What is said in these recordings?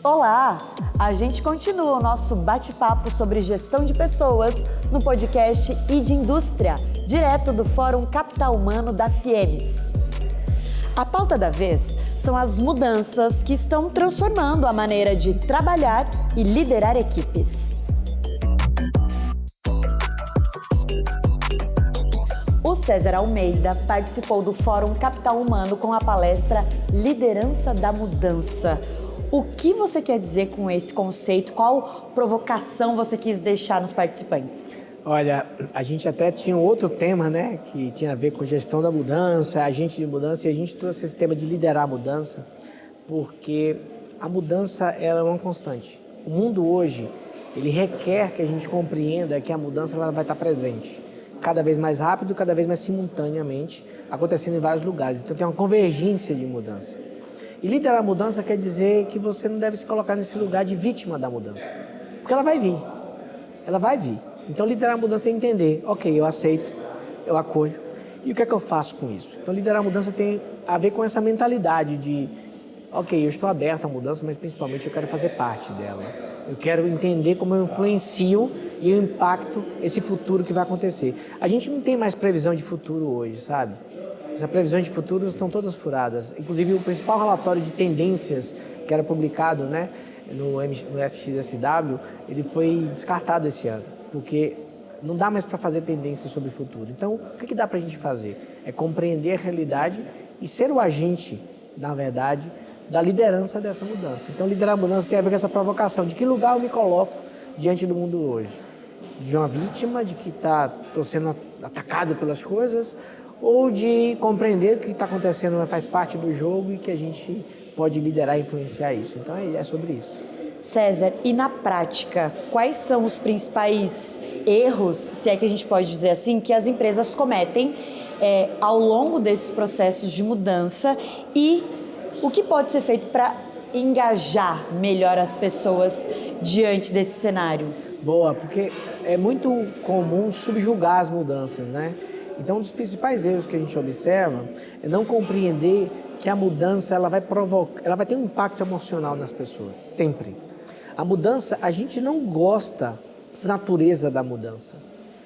Olá! A gente continua o nosso bate-papo sobre gestão de pessoas no podcast E de Indústria, direto do Fórum Capital Humano da FIEMES. A pauta da vez são as mudanças que estão transformando a maneira de trabalhar e liderar equipes. O César Almeida participou do Fórum Capital Humano com a palestra Liderança da Mudança. O que você quer dizer com esse conceito? Qual provocação você quis deixar nos participantes? Olha, a gente até tinha outro tema, né, que tinha a ver com gestão da mudança, agente de mudança, e a gente trouxe esse tema de liderar a mudança, porque a mudança ela é uma constante. O mundo hoje, ele requer que a gente compreenda que a mudança ela vai estar presente, cada vez mais rápido, cada vez mais simultaneamente, acontecendo em vários lugares. Então tem uma convergência de mudança. E liderar a mudança quer dizer que você não deve se colocar nesse lugar de vítima da mudança, porque ela vai vir, ela vai vir. Então, liderar a mudança é entender, ok, eu aceito, eu acolho, e o que é que eu faço com isso? Então, liderar a mudança tem a ver com essa mentalidade de, ok, eu estou aberto à mudança, mas principalmente eu quero fazer parte dela. Eu quero entender como eu influencio e eu impacto esse futuro que vai acontecer. A gente não tem mais previsão de futuro hoje, sabe? As previsões de futuro estão todas furadas. Inclusive, o principal relatório de tendências que era publicado, né, no SXSW, ele foi descartado esse ano, porque não dá mais para fazer tendências sobre o futuro. Então, o que dá para a gente fazer? É compreender a realidade e ser o agente, na verdade, da liderança dessa mudança. Então, liderar a mudança tem a ver com essa provocação. De que lugar eu me coloco diante do mundo hoje? De uma vítima, de que estou sendo atacado pelas coisas, ou de compreender que o que está acontecendo faz parte do jogo e que a gente pode liderar e influenciar isso. Então, é sobre isso. César, e na prática, quais são os principais erros, se é que a gente pode dizer assim, que as empresas cometem ao longo desses processos de mudança e o que pode ser feito para engajar melhor as pessoas diante desse cenário? Boa, porque é muito comum subjugar as mudanças, né? Então, um dos principais erros que a gente observa é não compreender que a mudança ela vai ter um impacto emocional nas pessoas, sempre. A mudança, a gente não gosta da natureza da mudança.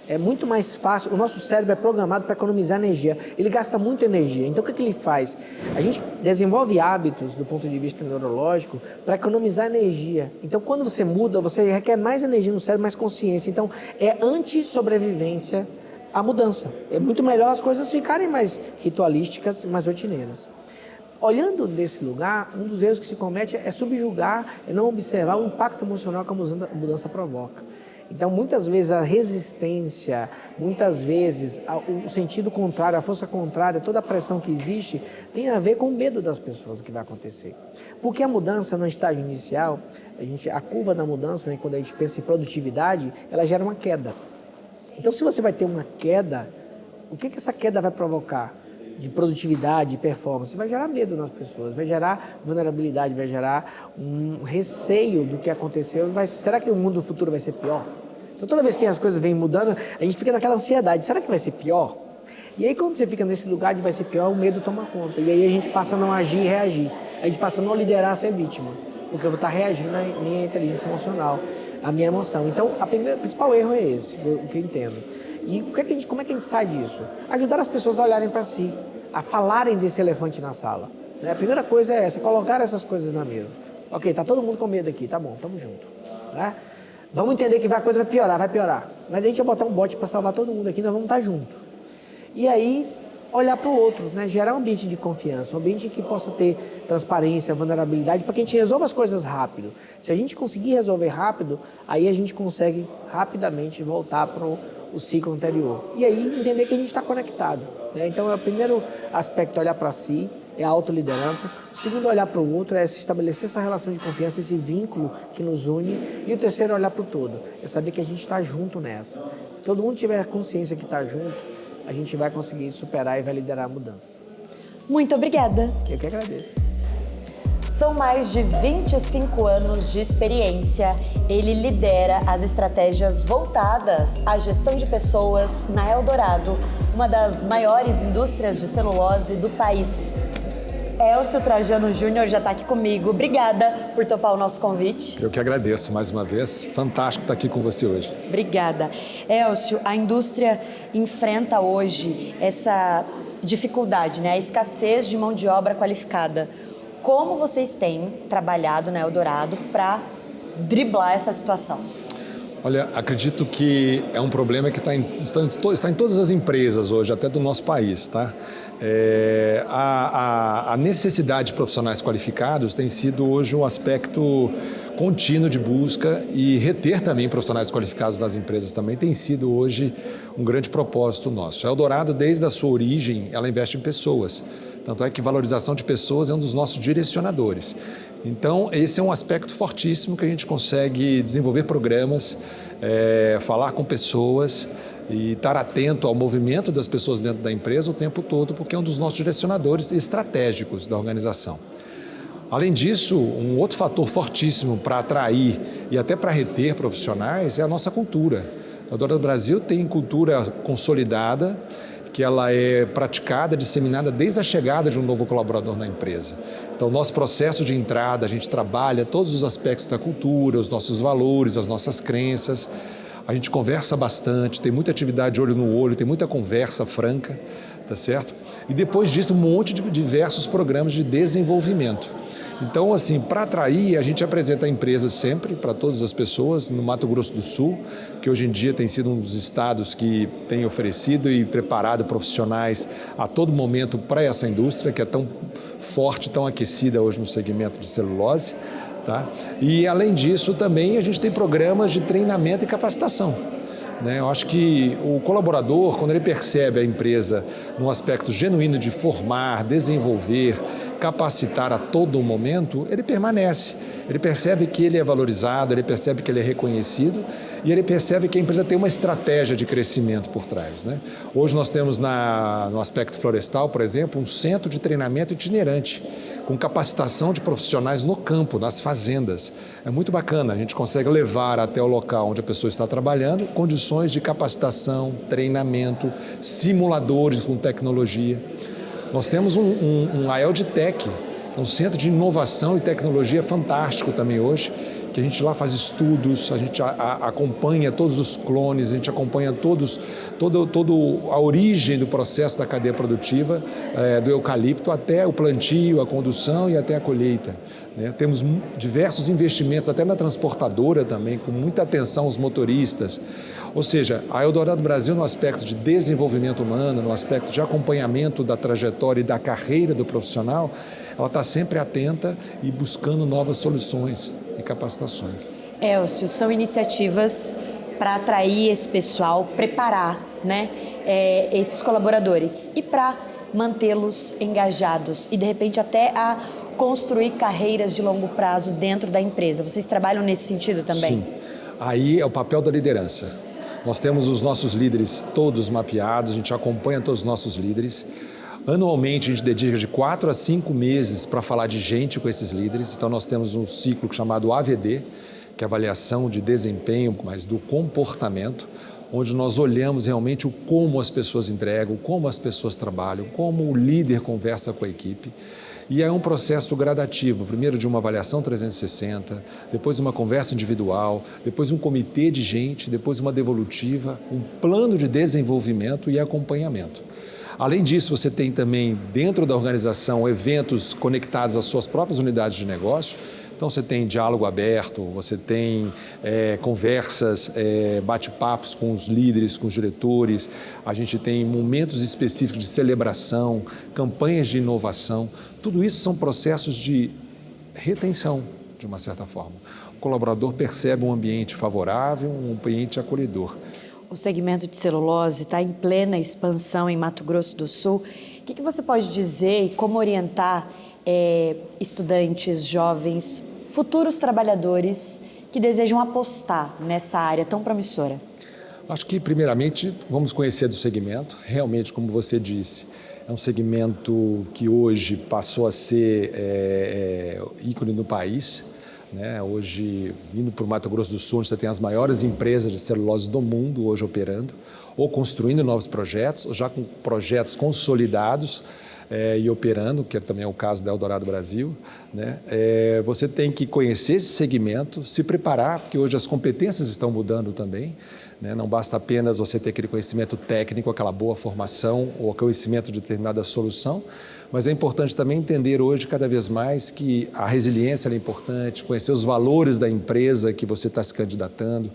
É muito mais fácil, o nosso cérebro é programado para economizar energia, ele gasta muita energia. Então, o que ele faz? A gente desenvolve hábitos, do ponto de vista neurológico, para economizar energia. Então, quando você muda, você requer mais energia no cérebro, mais consciência. Então, é anti-sobrevivência a mudança. É muito melhor as coisas ficarem mais ritualísticas, mais rotineiras. Olhando desse lugar, um dos erros que se comete é subjugar, é não observar o impacto emocional que a mudança provoca. Então, muitas vezes a resistência, muitas vezes o sentido contrário, a força contrária, toda a pressão que existe, tem a ver com o medo das pessoas do que vai acontecer. Porque a mudança no estágio inicial, a curva da mudança, né, quando a gente pensa em produtividade, ela gera uma queda. Então, se você vai ter uma queda, o que essa queda vai provocar? De produtividade, de performance, vai gerar medo nas pessoas, vai gerar vulnerabilidade, vai gerar um receio do que aconteceu. Será que o mundo do futuro vai ser pior? Então, toda vez que as coisas vêm mudando, a gente fica naquela ansiedade, será que vai ser pior? E aí, quando você fica nesse lugar de vai ser pior, o medo toma conta. E aí a gente passa a não agir e reagir. A gente passa a não liderar, a ser vítima, porque eu vou estar reagindo à minha inteligência emocional, à minha emoção. Então, o principal erro é esse, o que eu entendo. E como é que a gente sai disso? Ajudar as pessoas a olharem para si, a falarem desse elefante na sala. Né? A primeira coisa é essa, colocar essas coisas na mesa. Ok, tá todo mundo com medo aqui, tá bom, tamo junto. Né? Vamos entender que a coisa vai piorar. Mas a gente vai botar um bote para salvar todo mundo aqui, nós vamos estar juntos. E aí, olhar para o outro, né? Gerar um ambiente de confiança, um ambiente que possa ter transparência, vulnerabilidade, para que a gente resolva as coisas rápido. Se a gente conseguir resolver rápido, aí a gente consegue rapidamente voltar para o ciclo anterior. E aí entender que a gente está conectado. Né? Então, o primeiro aspecto é olhar para si, é a autoliderança. O segundo, olhar para o outro, é se estabelecer essa relação de confiança, esse vínculo que nos une. E o terceiro, olhar para o todo, é saber que a gente está junto nessa. Se todo mundo tiver consciência que está junto, a gente vai conseguir superar e vai liderar a mudança. Muito obrigada. Eu que agradeço. São mais de 25 anos de experiência. Ele lidera as estratégias voltadas à gestão de pessoas na Eldorado, uma das maiores indústrias de celulose do país. Elcio Trajano Júnior já está aqui comigo. Obrigada por topar o nosso convite. Eu que agradeço mais uma vez. Fantástico estar aqui com você hoje. Obrigada. Elcio, a indústria enfrenta hoje essa dificuldade, né? A escassez de mão de obra qualificada. Como vocês têm trabalhado na Eldorado para driblar essa situação? Olha, acredito que é um problema que está em todas as empresas hoje, até do nosso país, tá? A necessidade de profissionais qualificados tem sido hoje um aspecto contínuo de busca, e reter também profissionais qualificados nas empresas também tem sido hoje um grande propósito nosso. A Eldorado, desde a sua origem, ela investe em pessoas. Tanto é que valorização de pessoas é um dos nossos direcionadores. Então, esse é um aspecto fortíssimo que a gente consegue desenvolver programas, falar com pessoas e estar atento ao movimento das pessoas dentro da empresa o tempo todo, porque é um dos nossos direcionadores estratégicos da organização. Além disso, um outro fator fortíssimo para atrair e até para reter profissionais é a nossa cultura. A Eldorado Brasil tem cultura consolidada, que ela é praticada, disseminada desde a chegada de um novo colaborador na empresa. Então, o nosso processo de entrada, a gente trabalha todos os aspectos da cultura, os nossos valores, as nossas crenças. A gente conversa bastante, tem muita atividade olho no olho, tem muita conversa franca, tá certo? E depois disso, um monte de diversos programas de desenvolvimento. Então, assim, para atrair, a gente apresenta a empresa sempre para todas as pessoas no Mato Grosso do Sul, que hoje em dia tem sido um dos estados que tem oferecido e preparado profissionais a todo momento para essa indústria, que é tão forte, tão aquecida hoje no segmento de celulose. Tá? E, além disso, também a gente tem programas de treinamento e capacitação. Eu acho que o colaborador, quando ele percebe a empresa num aspecto genuíno de formar, desenvolver, capacitar a todo momento, ele permanece. Ele percebe que ele é valorizado, ele percebe que ele é reconhecido e ele percebe que a empresa tem uma estratégia de crescimento por trás. Hoje nós temos no aspecto florestal, por exemplo, um centro de treinamento itinerante, com capacitação de profissionais no campo, nas fazendas. É muito bacana, a gente consegue levar até o local onde a pessoa está trabalhando condições de capacitação, treinamento, simuladores com tecnologia. Nós temos um AeldTech, um centro de inovação e tecnologia fantástico também hoje, que a gente lá faz estudos, a gente acompanha todos os clones, a gente acompanha toda a origem do processo da cadeia produtiva, do eucalipto até o plantio, a condução e até a colheita. Temos diversos investimentos, até na transportadora também, com muita atenção aos motoristas. Ou seja, a Eldorado Brasil, no aspecto de desenvolvimento humano, no aspecto de acompanhamento da trajetória e da carreira do profissional, ela está sempre atenta e buscando novas soluções e capacitações. Elcio, são iniciativas para atrair esse pessoal, preparar esses colaboradores e para mantê-los engajados e, de repente, até a construir carreiras de longo prazo dentro da empresa. Vocês trabalham nesse sentido também? Sim. Aí é o papel da liderança. Nós temos os nossos líderes todos mapeados, a gente acompanha todos os nossos líderes. Anualmente, a gente dedica de 4 a 5 meses para falar de gente com esses líderes. Então, nós temos um ciclo chamado AVD, que é avaliação de desempenho, mas do comportamento, onde nós olhamos realmente o como as pessoas entregam, como as pessoas trabalham, como o líder conversa com a equipe. E é um processo gradativo, primeiro de uma avaliação 360, depois uma conversa individual, depois um comitê de gente, depois uma devolutiva, um plano de desenvolvimento e acompanhamento. Além disso, você tem também dentro da organização eventos conectados às suas próprias unidades de negócio. Então, você tem diálogo aberto, você tem conversas, bate-papos com os líderes, com os diretores, a gente tem momentos específicos de celebração, campanhas de inovação. Tudo isso são processos de retenção, de uma certa forma. O colaborador percebe um ambiente favorável, um ambiente acolhedor. O segmento de celulose está em plena expansão em Mato Grosso do Sul. O que você pode dizer e como orientar estudantes, jovens, futuros trabalhadores que desejam apostar nessa área tão promissora? Acho que, primeiramente, vamos conhecer do segmento. Realmente, como você disse, é um segmento que hoje passou a ser ícone no país. Hoje, vindo para o Mato Grosso do Sul, onde você tem as maiores empresas de celulose do mundo hoje operando, ou construindo novos projetos, ou já com projetos consolidados, e operando, que também é o caso da Eldorado Brasil, né? Você tem que conhecer esse segmento, se preparar, porque hoje as competências estão mudando também, né? Não basta apenas você ter aquele conhecimento técnico, aquela boa formação ou conhecimento de determinada solução, mas é importante também entender hoje cada vez mais que a resiliência é importante, conhecer os valores da empresa que você está se candidatando.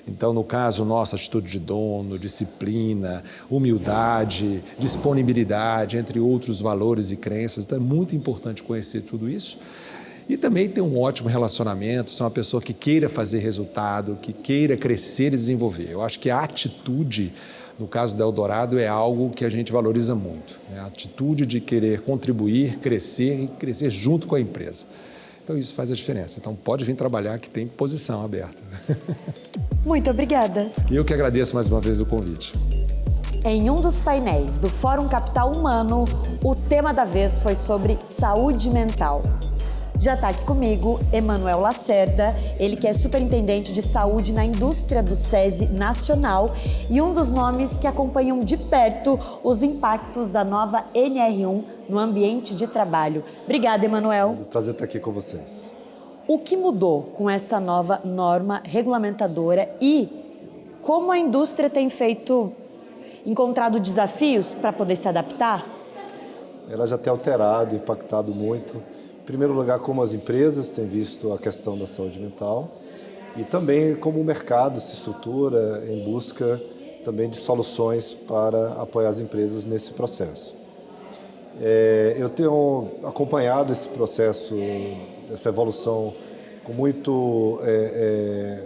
Então, no caso nosso, atitude de dono, disciplina, humildade, disponibilidade, entre outros valores e crenças. Então, é muito importante conhecer tudo isso. E também ter um ótimo relacionamento, ser uma pessoa que queira fazer resultado, que queira crescer e desenvolver. Eu acho que a atitude, no caso da Eldorado, é algo que a gente valoriza muito, né? A atitude de querer contribuir, crescer e crescer junto com a empresa. Então, isso faz a diferença. Então, pode vir trabalhar que tem posição aberta. Muito obrigada. Eu que agradeço mais uma vez o convite. Em um dos painéis do Fórum Capital Humano, o tema da vez foi sobre saúde mental. Já está aqui comigo Emanuel Lacerda, ele que é superintendente de saúde na indústria do SESI Nacional e um dos nomes que acompanham de perto os impactos da nova NR1 no ambiente de trabalho. Obrigada, Emanuel. É um prazer estar aqui com vocês. O que mudou com essa nova norma regulamentadora e como a indústria tem encontrado desafios para poder se adaptar? Ela já tem alterado, impactado muito. Em primeiro lugar, como as empresas têm visto a questão da saúde mental e também como o mercado se estrutura em busca também de soluções para apoiar as empresas nesse processo. Eu tenho acompanhado esse processo, essa evolução com muito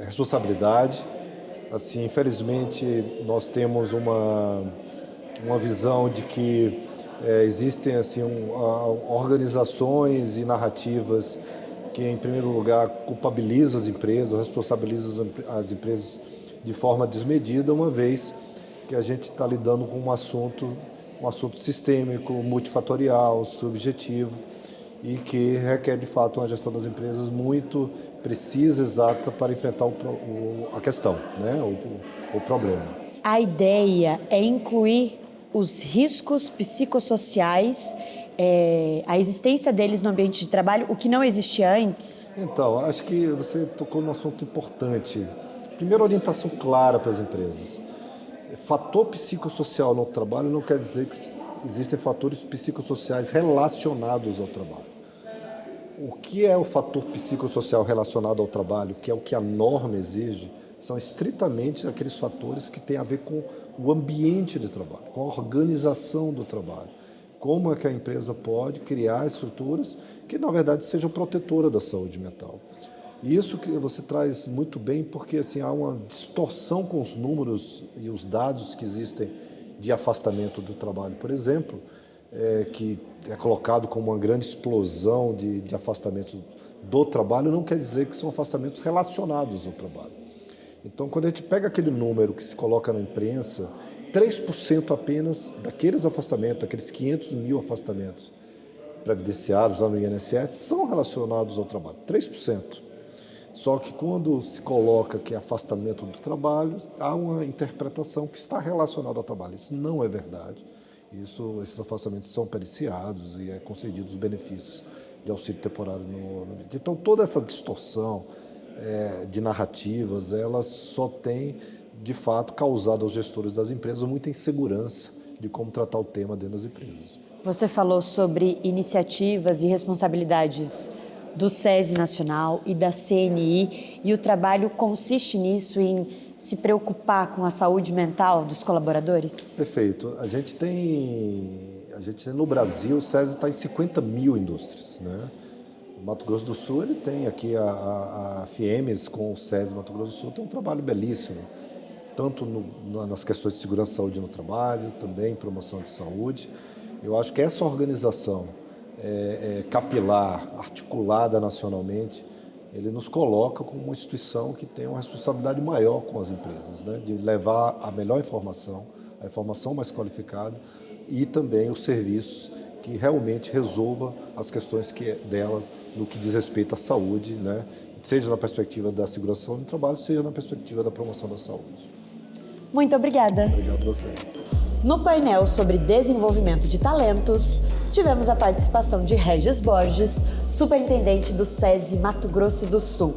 responsabilidade. Assim, infelizmente, nós temos uma visão de que existem assim, organizações e narrativas que, em primeiro lugar, culpabilizam as empresas, responsabilizam as empresas de forma desmedida, uma vez que a gente está lidando com um assunto sistêmico, multifatorial, subjetivo e que requer, de fato, uma gestão das empresas muito precisa, exata, para enfrentar a questão, né? o problema. A ideia é incluir os riscos psicossociais, a existência deles no ambiente de trabalho, o que não existia antes? Então, acho que você tocou num assunto importante. Primeiro, orientação clara para as empresas. Fator psicossocial no trabalho não quer dizer que existem fatores psicossociais relacionados ao trabalho. O que é o fator psicossocial relacionado ao trabalho, que é o que a norma exige, são estritamente aqueles fatores que têm a ver com o ambiente de trabalho, com a organização do trabalho. Como é que a empresa pode criar estruturas que, na verdade, sejam protetoras da saúde mental. E isso que você traz muito bem, porque assim, há uma distorção com os números e os dados que existem de afastamento do trabalho, por exemplo, que é colocado como uma grande explosão de afastamentos do trabalho, não quer dizer que são afastamentos relacionados ao trabalho. Então, quando a gente pega aquele número que se coloca na imprensa, 3% apenas daqueles afastamentos, daqueles 500 mil afastamentos previdenciários lá no INSS, são relacionados ao trabalho, 3%. Só que quando se coloca que é afastamento do trabalho, há uma interpretação que está relacionada ao trabalho. Isso não é verdade. Esses afastamentos são periciados e é concedidos os benefícios de auxílio temporário no ambiente. Então, toda essa distorção de narrativas, ela só tem, de fato, causado aos gestores das empresas muita insegurança de como tratar o tema dentro das empresas. Você falou sobre iniciativas e responsabilidades do SESI Nacional e da CNI, e o trabalho consiste nisso, em se preocupar com a saúde mental dos colaboradores? Perfeito. A gente tem no Brasil, o SESI está em 50 mil indústrias, né? O Mato Grosso do Sul, ele tem aqui a FIEMES com o SESI Mato Grosso do Sul, tem um trabalho belíssimo, tanto nas questões de segurança e saúde no trabalho, também promoção de saúde. Eu acho que essa organização capilar, articulada nacionalmente, ele nos coloca como uma instituição que tem uma responsabilidade maior com as empresas, né? De levar a melhor informação, a informação mais qualificada e também os serviços que realmente resolva as questões dela no que diz respeito à saúde, né? Seja na perspectiva da segurança no trabalho, seja na perspectiva da promoção da saúde. Muito obrigada. Obrigado a você. No painel sobre desenvolvimento de talentos, tivemos a participação de Regis Borges, superintendente do SESI Mato Grosso do Sul.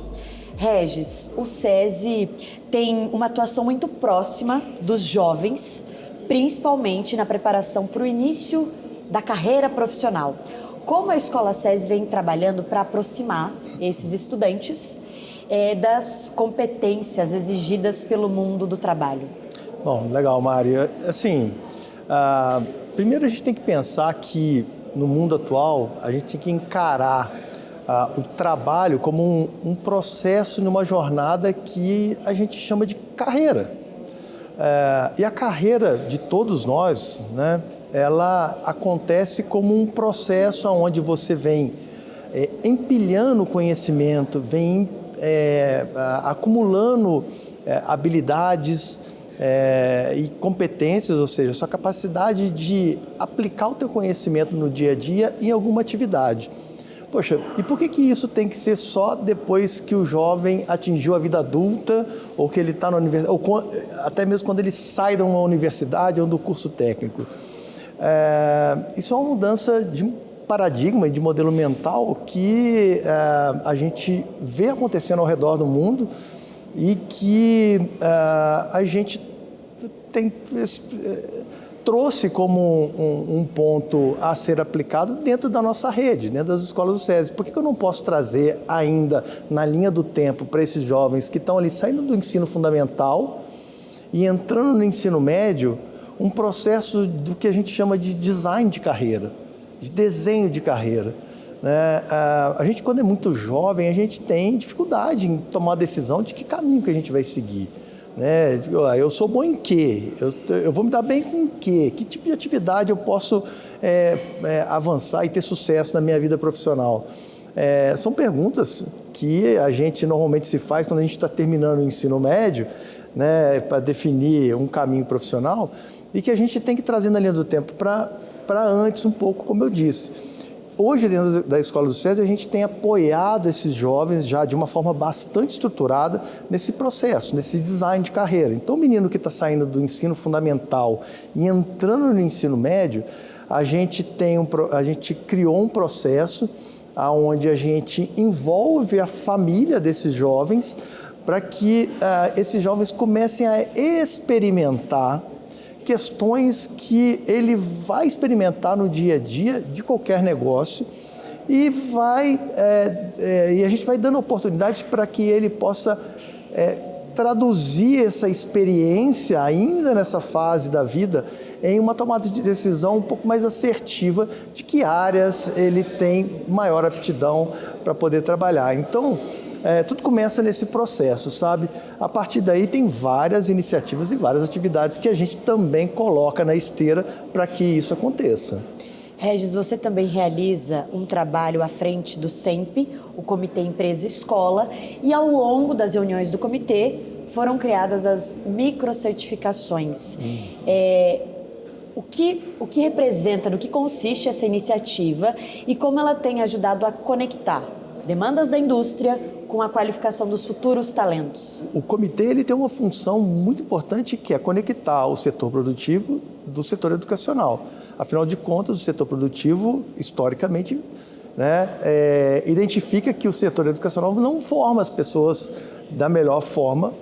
Regis, o SESI tem uma atuação muito próxima dos jovens, principalmente na preparação para o início da carreira profissional. Como a Escola SESI vem trabalhando para aproximar esses estudantes das competências exigidas pelo mundo do trabalho? Bom, legal, Mari. Assim, primeiro a gente tem que pensar que no mundo atual a gente tem que encarar o trabalho como um processo numa jornada que a gente chama de carreira. E a carreira de todos nós, né, ela acontece como um processo onde você vem empilhando conhecimento, vem acumulando habilidades e competências, ou seja, sua capacidade de aplicar o teu conhecimento no dia a dia em alguma atividade. Poxa, e por que isso tem que ser só depois que o jovem atingiu a vida adulta ou que ele está na universidade, ou até mesmo quando ele sai de uma universidade ou do curso técnico? Isso é uma mudança de paradigma e de modelo mental que a gente vê acontecendo ao redor do mundo e que a gente trouxe como um ponto a ser aplicado dentro da nossa rede, dentro das escolas do SESI. Por que eu não posso trazer ainda na linha do tempo para esses jovens que estão ali saindo do ensino fundamental e entrando no ensino médio um processo do que a gente chama de design de carreira, de desenho de carreira? A gente, quando é muito jovem, a gente tem dificuldade em tomar a decisão de que caminho que a gente vai seguir. Eu sou bom em quê? Eu vou me dar bem com o quê? Que tipo de atividade eu posso avançar e ter sucesso na minha vida profissional? São perguntas que a gente normalmente se faz quando a gente está terminando o ensino médio, para definir um caminho profissional, e que a gente tem que trazer na linha do tempo para antes um pouco, como eu disse. Hoje, dentro da Escola do SESI, a gente tem apoiado esses jovens já de uma forma bastante estruturada nesse processo, nesse design de carreira. Então, o menino que está saindo do ensino fundamental e entrando no ensino médio, a gente criou um processo onde a gente envolve a família desses jovens para que esses jovens comecem a experimentar questões que ele vai experimentar no dia a dia de qualquer negócio e a gente vai dando oportunidade para que ele possa traduzir essa experiência ainda nessa fase da vida em uma tomada de decisão um pouco mais assertiva de que áreas ele tem maior aptidão para poder trabalhar. Então, tudo começa nesse processo, sabe? A partir daí tem várias iniciativas e várias atividades que a gente também coloca na esteira para que isso aconteça. Regis, você também realiza um trabalho à frente do SEMP, o Comitê Empresa Escola, e ao longo das reuniões do comitê foram criadas as microcertificações. O que representa, no que consiste essa iniciativa e como ela tem ajudado a conectar demandas da indústria com a qualificação dos futuros talentos? O comitê ele tem uma função muito importante que é conectar o setor produtivo do setor educacional. Afinal de contas, o setor produtivo, historicamente, identifica que o setor educacional não forma as pessoas da melhor forma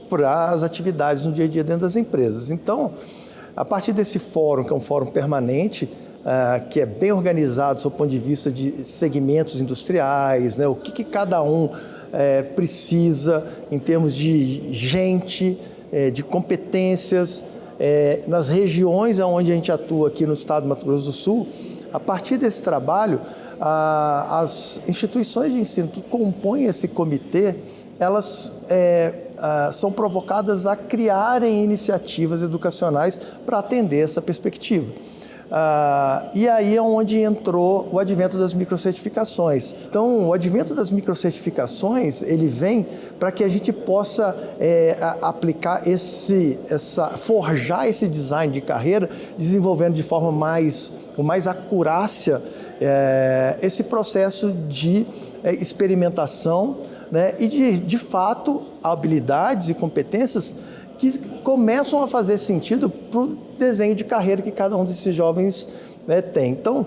para as atividades no dia a dia dentro das empresas. Então, a partir desse fórum, que é um fórum permanente, que é bem organizado do ponto de vista de segmentos industriais, o que cada um precisa em termos de gente, de competências, nas regiões onde a gente atua aqui no estado do Mato Grosso do Sul. A partir desse trabalho, as instituições de ensino que compõem esse comitê, elas são provocadas a criarem iniciativas educacionais para atender essa perspectiva. E aí é onde entrou o advento das microcertificações. Então, o advento das microcertificações, ele vem para que a gente possa aplicar forjar esse design de carreira, desenvolvendo de forma com mais acurácia esse processo de experimentação, e de fato habilidades e competências que começam a fazer sentido para o desenho de carreira que cada um desses jovens, né, tem. Então,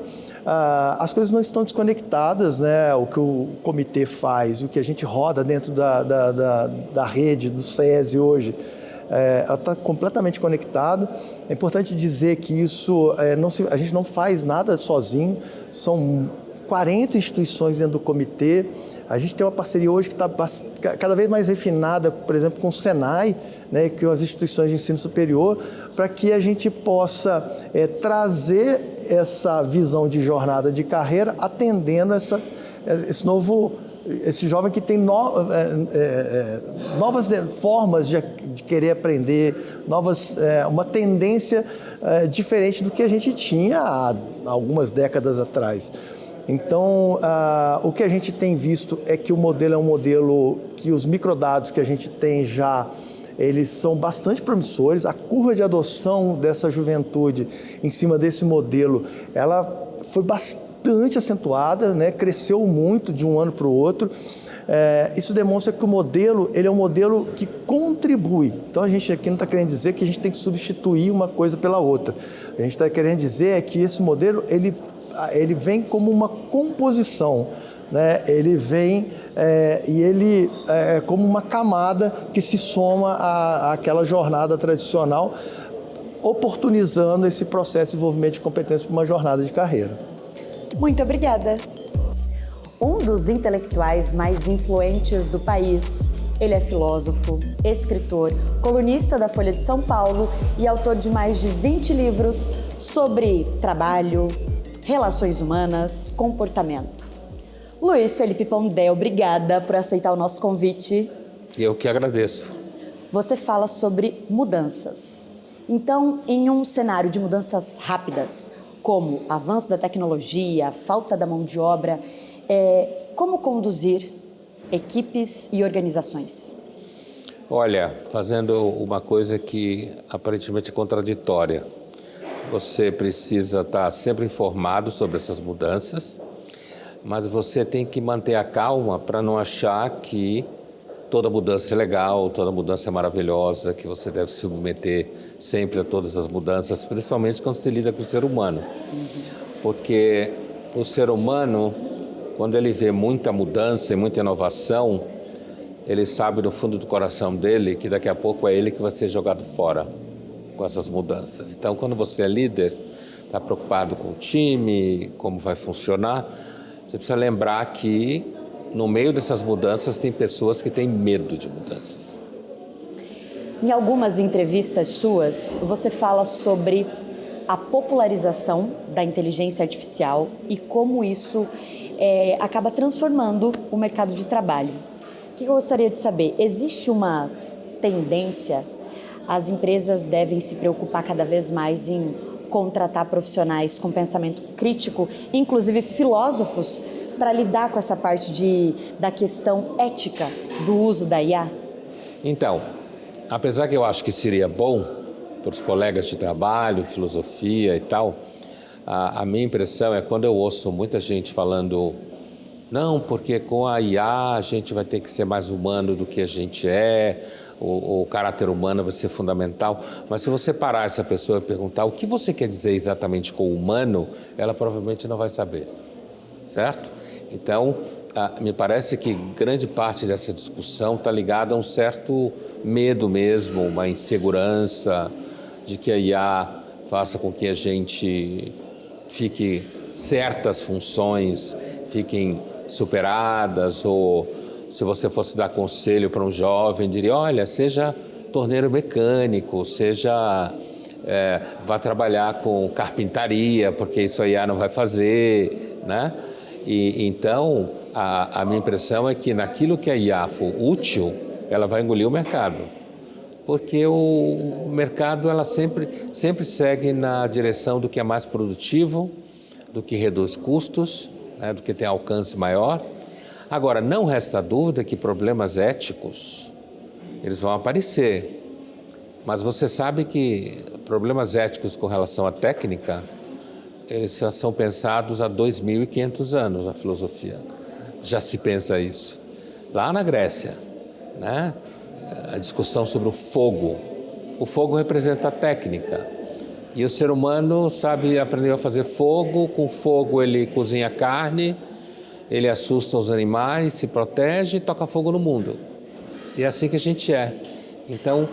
as coisas não estão desconectadas, né? O que o comitê faz, o que a gente roda dentro da rede, do SESI hoje, ela está completamente conectada. É importante dizer que isso, a gente não faz nada sozinho, são 40 instituições dentro do comitê. A gente tem uma parceria hoje que está cada vez mais refinada, por exemplo, com o Senai, né, que são as instituições de ensino superior, para que a gente possa trazer essa visão de jornada de carreira, atendendo esse jovem que tem novas formas de querer aprender, uma tendência diferente do que a gente tinha há algumas décadas atrás. Então, o que a gente tem visto é que o modelo é um modelo que os microdados que a gente tem já, eles são bastante promissores. A curva de adoção dessa juventude em cima desse modelo, ela foi bastante acentuada, né? Cresceu muito de um ano para o outro. Isso demonstra que o modelo, ele é um modelo que contribui. Então, a gente aqui não está querendo dizer que a gente tem que substituir uma coisa pela outra. A gente está querendo dizer que esse modelo, ele vem como uma composição, né? Ele vem e ele é como uma camada que se soma àquela jornada tradicional, oportunizando esse processo de desenvolvimento de competência para uma jornada de carreira. Muito obrigada. Um dos intelectuais mais influentes do país. Ele é filósofo, escritor, colunista da Folha de São Paulo e autor de mais de 20 livros sobre trabalho, relações humanas, comportamento. Luiz Felipe Pondé, obrigada por aceitar o nosso convite. Eu que agradeço. Você fala sobre mudanças. Então, em um cenário de mudanças rápidas, como avanço da tecnologia, falta da mão de obra, como conduzir equipes e organizações? Olha, fazendo uma coisa que aparentemente é contraditória. Você precisa estar sempre informado sobre essas mudanças, mas você tem que manter a calma para não achar que toda mudança é legal, toda mudança é maravilhosa, que você deve se submeter sempre a todas as mudanças, principalmente quando se lida com o ser humano. Porque o ser humano, quando ele vê muita mudança e muita inovação, ele sabe no fundo do coração dele que daqui a pouco é ele que vai ser jogado fora com essas mudanças. Então, quando você é líder, está preocupado com o time, como vai funcionar, você precisa lembrar que no meio dessas mudanças tem pessoas que têm medo de mudanças. Em algumas entrevistas suas, você fala sobre a popularização da inteligência artificial e como isso acaba transformando o mercado de trabalho. O que eu gostaria de saber? Existe uma tendência? As empresas devem se preocupar cada vez mais em contratar profissionais com pensamento crítico, inclusive filósofos, para lidar com essa parte da questão ética do uso da IA? Então, apesar que eu acho que seria bom para os colegas de trabalho, filosofia e tal, a minha impressão é quando eu ouço muita gente falando não, porque com a IA a gente vai ter que ser mais humano do que a gente é, o caráter humano vai ser fundamental. Mas se você parar essa pessoa e perguntar o que você quer dizer exatamente com humano, ela provavelmente não vai saber, certo? Então, me parece que grande parte dessa discussão está ligada a um certo medo mesmo, uma insegurança de que a IA faça com que a gente certas funções fiquem superadas, ou se você fosse dar conselho para um jovem, diria, olha, seja torneiro mecânico, vá trabalhar com carpintaria, porque isso a IA não vai fazer, né? E então, a minha impressão é que naquilo que a IA for útil, ela vai engolir o mercado. Porque o mercado ela sempre segue na direção do que é mais produtivo, do que reduz custos, né, do que tem alcance maior. Agora, não resta dúvida que problemas éticos, eles vão aparecer. Mas você sabe que problemas éticos com relação à técnica, eles são pensados há 2.500 anos na filosofia. Já se pensa isso. Lá na Grécia, né? A discussão sobre o fogo, o fogo representa a técnica. E o ser humano aprendeu a fazer fogo, com fogo ele cozinha carne, ele assusta os animais, se protege e toca fogo no mundo. E é assim que a gente é. Então,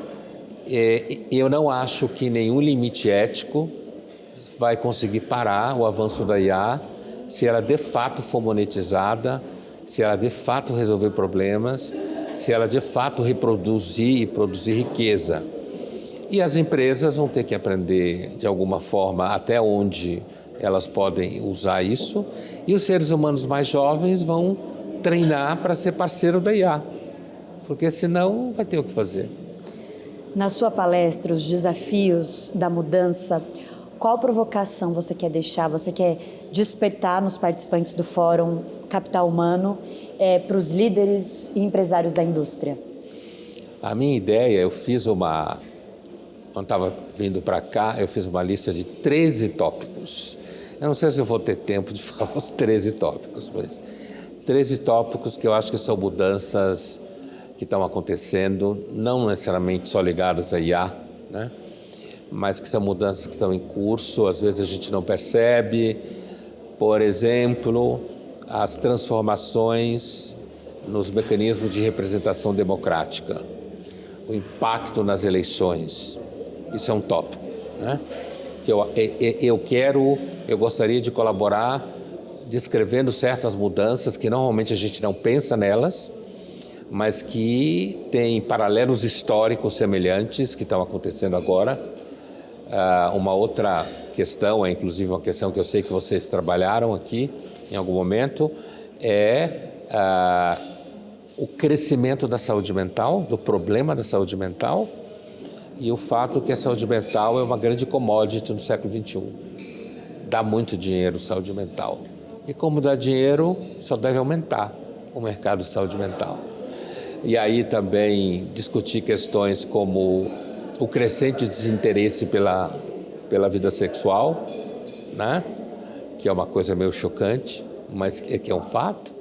eu não acho que nenhum limite ético vai conseguir parar o avanço da IA se ela de fato for monetizada, se ela de fato resolver problemas, se ela de fato reproduzir e produzir riqueza. E as empresas vão ter que aprender de alguma forma até onde elas podem usar isso, e os seres humanos mais jovens vão treinar para ser parceiro da IA, porque senão vai ter o que fazer. Na sua palestra, os desafios da mudança, qual provocação você quer deixar, você quer despertar nos participantes do Fórum Capital Humano para os líderes e empresários da indústria? A minha ideia, quando estava vindo para cá, eu fiz uma lista de 13 tópicos. Eu não sei se eu vou ter tempo de falar os 13 tópicos, mas 13 tópicos que eu acho que são mudanças que estão acontecendo, não necessariamente só ligadas à IA, né? Mas que são mudanças que estão em curso, às vezes a gente não percebe. Por exemplo, as transformações nos mecanismos de representação democrática, o impacto nas eleições. Isso é um tópico, né? Que eu gostaria de colaborar descrevendo certas mudanças que normalmente a gente não pensa nelas, mas que têm paralelos históricos semelhantes que estão acontecendo agora. Uma outra questão, inclusive uma questão que eu sei que vocês trabalharam aqui em algum momento, o crescimento da saúde mental, do problema da saúde mental, e o fato que a saúde mental é uma grande commodity no século XXI. Dá muito dinheiro saúde mental. E como dá dinheiro, só deve aumentar o mercado de saúde mental. E aí também discutir questões como o crescente desinteresse pela vida sexual, né? Que é uma coisa meio chocante, mas que é um fato.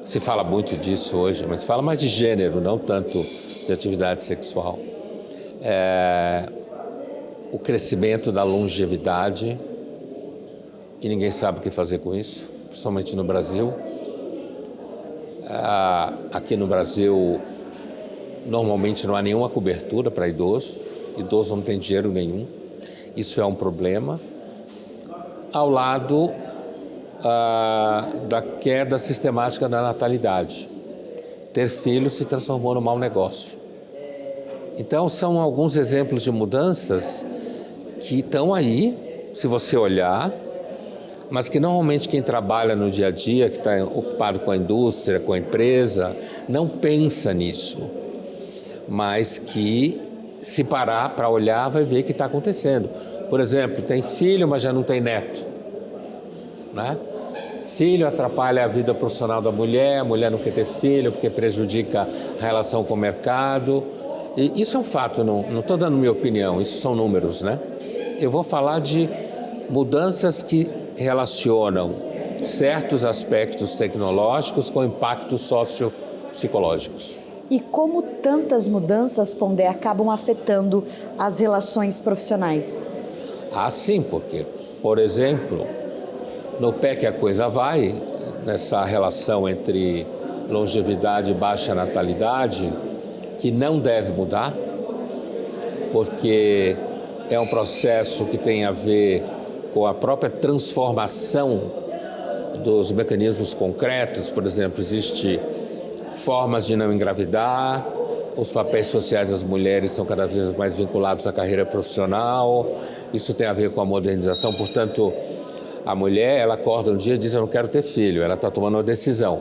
Se fala muito disso hoje, mas fala mais de gênero, não tanto de atividade sexual. O crescimento da longevidade, e ninguém sabe o que fazer com isso, principalmente no Brasil. Aqui no Brasil, normalmente não há nenhuma cobertura para idoso não tem dinheiro nenhum, isso é um problema. Ao lado da queda sistemática da natalidade, ter filhos se transformou num mau negócio. Então, são alguns exemplos de mudanças que estão aí, se você olhar, mas que normalmente quem trabalha no dia a dia, que está ocupado com a indústria, com a empresa, não pensa nisso, mas que se parar para olhar vai ver que está acontecendo. Por exemplo, tem filho, mas já não tem neto, né? Filho atrapalha a vida profissional da mulher, a mulher não quer ter filho porque prejudica a relação com o mercado. E isso é um fato, não estou dando minha opinião, isso são números, né? Eu vou falar de mudanças que relacionam certos aspectos tecnológicos com impactos sociopsicológicos. E como tantas mudanças, Pondé, acabam afetando as relações profissionais? Sim, porque, por exemplo, no pé que a coisa vai, nessa relação entre longevidade e baixa natalidade, que não deve mudar, porque é um processo que tem a ver com a própria transformação dos mecanismos concretos. Por exemplo, existem formas de não engravidar, os papéis sociais das mulheres são cada vez mais vinculados à carreira profissional, isso tem a ver com a modernização. Portanto, a mulher, ela acorda um dia e diz: eu não quero ter filho, ela está tomando uma decisão.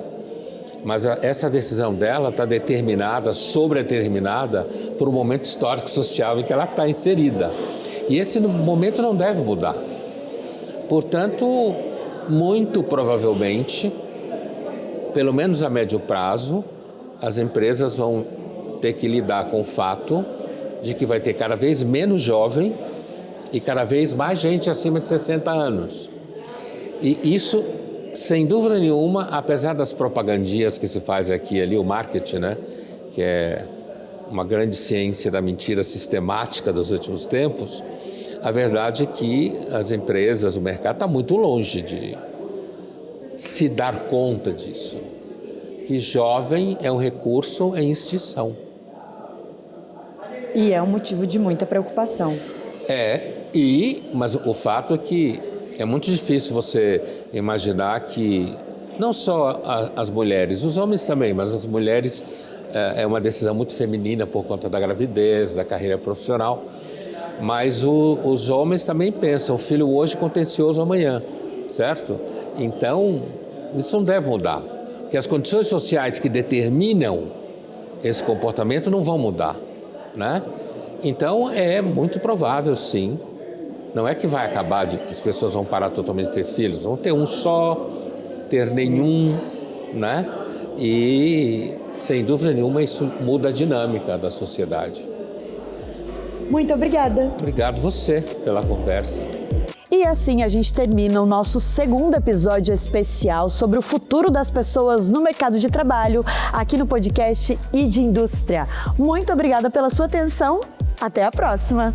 Mas essa decisão dela está sobredeterminada por um momento histórico social em que ela está inserida. E esse momento não deve mudar. Portanto, muito provavelmente, pelo menos a médio prazo, as empresas vão ter que lidar com o fato de que vai ter cada vez menos jovem e cada vez mais gente acima de 60 anos. E isso, sem dúvida nenhuma, apesar das propagandias que se faz aqui e ali, o marketing, né, que é uma grande ciência da mentira sistemática dos últimos tempos, a verdade é que as empresas, o mercado está muito longe de se dar conta disso. Que jovem é um recurso em extinção. E é um motivo de muita preocupação. Mas o fato é que é muito difícil você imaginar que não só as mulheres, os homens também, mas as mulheres é uma decisão muito feminina por conta da gravidez, da carreira profissional. Mas os homens também pensam, o filho hoje contencioso amanhã, certo? Então, isso não deve mudar, porque as condições sociais que determinam esse comportamento não vão mudar, né? Então, é muito provável, sim. Não é que vai acabar, as pessoas vão parar totalmente de ter filhos, vão ter um só, ter nenhum, né? E, sem dúvida nenhuma, isso muda a dinâmica da sociedade. Muito obrigada. Obrigado você pela conversa. E assim a gente termina o nosso segundo episódio especial sobre o futuro das pessoas no mercado de trabalho, aqui no podcast ID Indústria. Muito obrigada pela sua atenção. Até a próxima!